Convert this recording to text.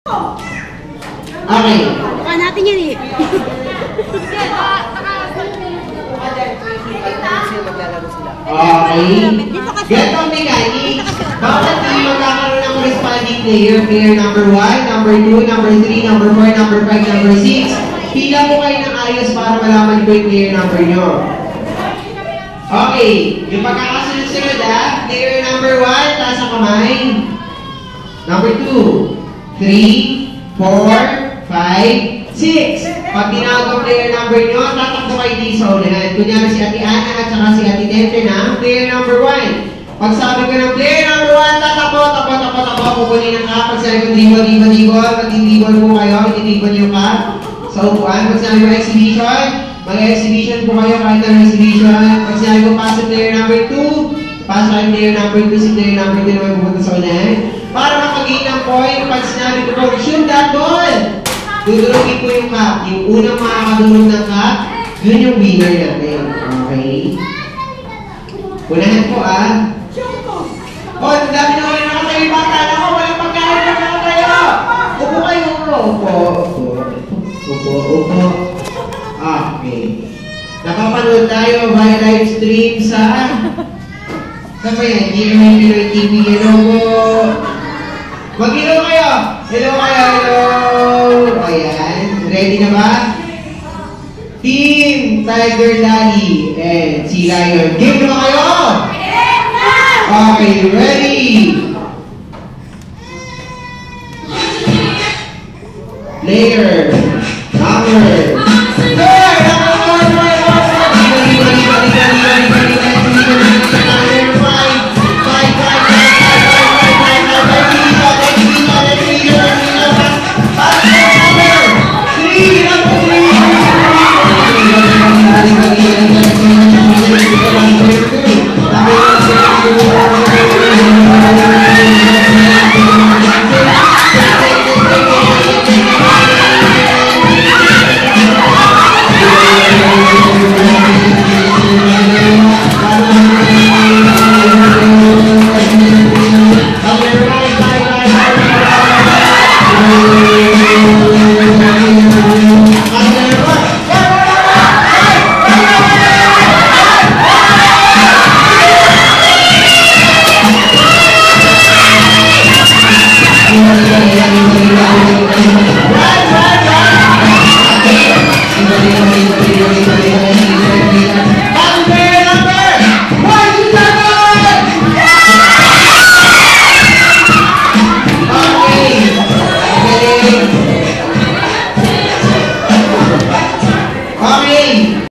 Okay. Baka natin yan eh. Okay. Ganito ang mechanics. Bawat team magkakaroon ng responding player. Player number 1, number 2, number 3, number 4, number 5, number 6. Pila po kayo ng ayos para malaman ko yung player number nyo. Okay. Yung pagkakasunod-sunod player number 1, taas ang kamay. Number 2, 3, 4, 5, 6. Pag tinawag ang player number nyo, tatakbo kayo dito sa unahan. Kunyari si Ate Ana at saka si Ate Tente na player number 1. Pag sabi ko ng player number 1, tatakbo, kukunin ang cup. Pag sabi ko dribble, mag-dribble po kayo, ititibol yung cup sa upuan. Pag sabi ko exhibition, mag-exhibition po kayo kahit na exhibition. Pag sabi ko pass sa player number 2, pass sa player number 2, si player number 2 naman pupunta sa unahan. Para makagain ng point, pag sinabi ko po, shoot that ball! Dudurugin ko yung cup. Yung unang makakadurog ng cup, yun yung winner natin. Okay? Unahan po Oh, ang dami na ulit nakatayo bata. Ako, walang pagkain na nakatayo. Upo kayo. Upo. Okay. Napapanood tayo via live stream sa... Saan ba yan? GMA Pinoy TV. Hello po. Mag-hello kayo. Hello. Ayan. Ready na ba? Team Tiger Daddy and si Lion. Game na ba kayo? Okay, ready? Player number 3.